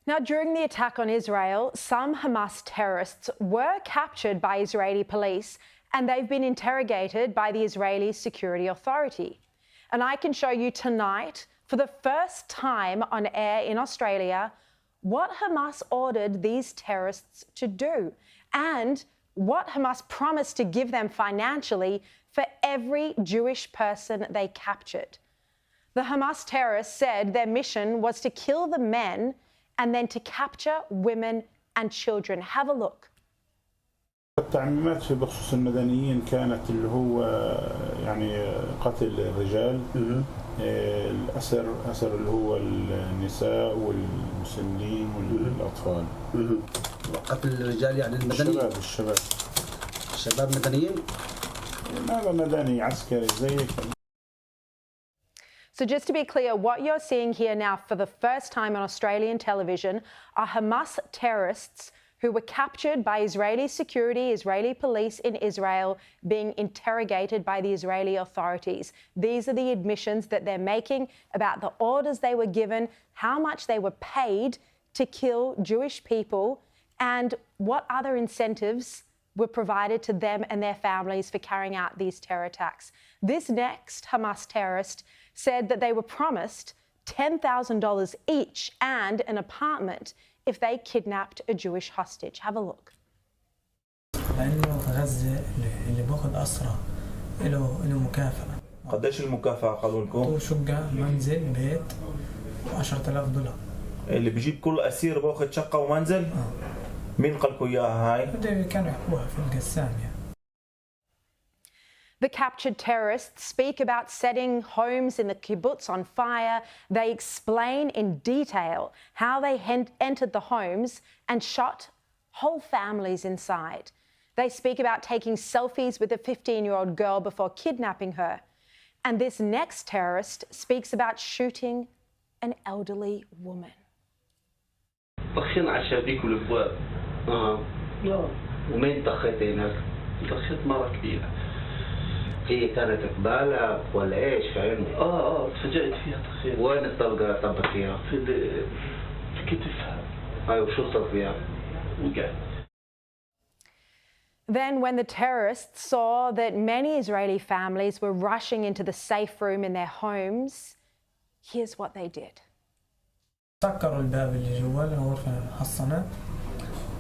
Now, during the attack on Israel, some Hamas terrorists were captured by Israeli police and they've been interrogated by the Israeli Securities Authority. And I can show you tonight, for the first time on air in Australia, what Hamas ordered these terrorists to do and what Hamas promised to give them financially for every Jewish person they captured. The Hamas terrorists said their mission was to kill the men and then to capture women and children. Have a look. التعميمات في بخصوص المدنيين كانت اللي هو يعني قتل الرجال، أسر اللي هو النساء والمسنين والأطفال. قتل الرجال يعني المدنيين؟ الشباب مدنيين؟ هذا مدني عسكري زي كذا. So just to be clear, what you're seeing here now for the first time on Australian television are Hamas terrorists who were captured by Israeli police in Israel, being interrogated by the Israeli authorities. These are the admissions that they're making about the orders they were given, how much they were paid to kill Jewish people, and what other incentives were provided to them and their families for carrying out these terror attacks. This next Hamas terrorist said that they were promised $10,000 each and an apartment if they kidnapped a Jewish hostage. Have a look. لأنه في غزة اللي باخذ أسرى له مكافأة. قديش المكافأة قالوا لكم؟ شقة، منزل، بيت، $10,000. اللي بيجيب كل أسير باخذ شقة ومنزل؟ مين قال لكم إياها هاي؟ كانوا يحكوها في القسام يعني. The captured terrorists speak about setting homes in the kibbutz on fire. They explain in detail how they entered the homes and shot whole families inside. They speak about taking selfies with a 15-year-old girl before kidnapping her. And this next terrorist speaks about shooting an elderly woman. طخينا على الشبابيك والابواب. ومين طخيت هناك؟ طخيت مرة كبيرة. هي كانت قبالك ولا ايش فاهمني؟ تفاجأت فيها تخيل. وين الطلقة طبت فيها؟ في كتفها. ايوه شو صار فيها؟ وقعت. Then when the terrorists saw that many Israeli families were rushing into the safe room in their homes, here's what they did. سكروا الباب اللي جوا الغرفة المحصنة.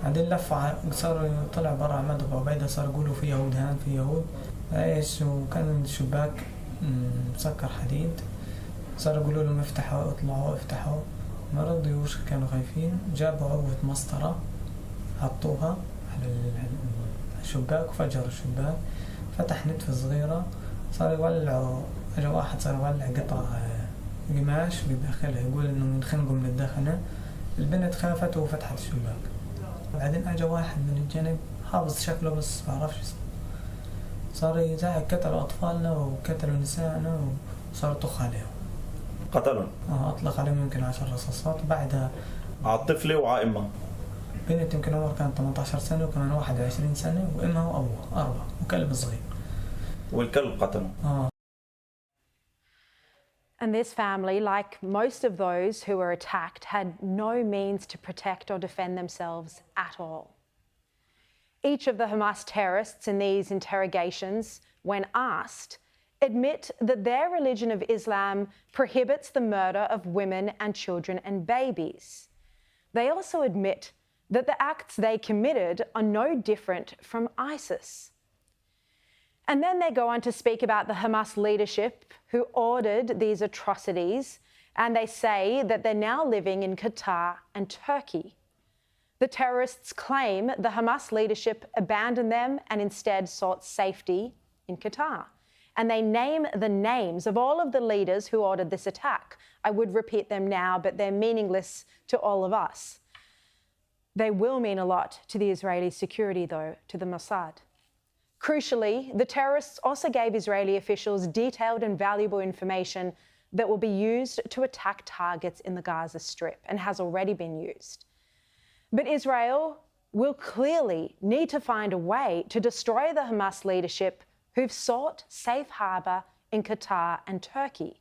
بعدين لفوا صاروا طلع برا عماد أبو عبيدة صار يقولوا في يهود هان في يهود. ايش وكان الشباك مسكر حديد صاروا يقولوا لهم افتحوا اطلعوا افتحوا ما رضيوش كانوا خايفين جابوا عبوة مسطرة حطوها على الشباك وفجروا الشباك فتح نتفة صغيرة صار يولعوا اجى واحد صار يولع قطع قماش بداخلها يقول انه ينخنقوا من الداخل البنت خافت وفتحت الشباك بعدين اجى واحد من الجنب حافظ شكله بس ما بعرفش اسمه صار يزعق قتلوا أطفالنا وقتلوا نسائنا وصار يطخ عليهم. قتلهم؟ أطلق عليهم يمكن 10 رصاصات بعدها. على الطفلة وعلى أمها؟ بنت يمكن عمرها كانت 18 سنة وكمان 21 سنة وأمها وأبوها 4 وكلب صغير. والكلب قتلهم؟ And this family, like most of those who were attacked, had no means to protect or defend themselves at all. Each of the Hamas terrorists in these interrogations, when asked, admit that their religion of Islam prohibits the murder of women and children and babies. They also admit that the acts they committed are no different from ISIS. And then they go on to speak about the Hamas leadership who ordered these atrocities, and they say that they're now living in Qatar and Turkey. The terrorists claim the Hamas leadership abandoned them and instead sought safety in Qatar. And they name the names of all of the leaders who ordered this attack. I would repeat them now, but they're meaningless to all of us. They will mean a lot to the Israeli security, though, to the Mossad. Crucially, the terrorists also gave Israeli officials detailed and valuable information that will be used to attack targets in the Gaza Strip and has already been used. But Israel will clearly need to find a way to destroy the Hamas leadership who've sought safe harbour in Qatar and Turkey.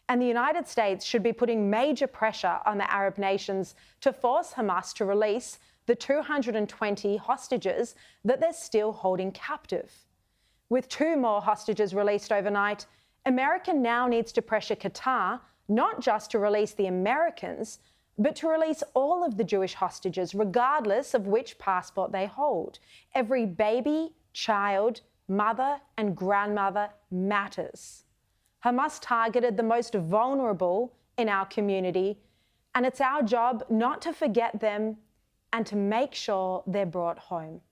And the United States should be putting major pressure on the Arab nations to force Hamas to release the 220 hostages that they're still holding captive. With 2 more hostages released overnight, America now needs to pressure Qatar not just to release the Americans, but to release all of the Jewish hostages, regardless of which passport they hold. Every baby, child, mother, and grandmother matters. Hamas targeted the most vulnerable in our community, and it's our job not to forget them and to make sure they're brought home.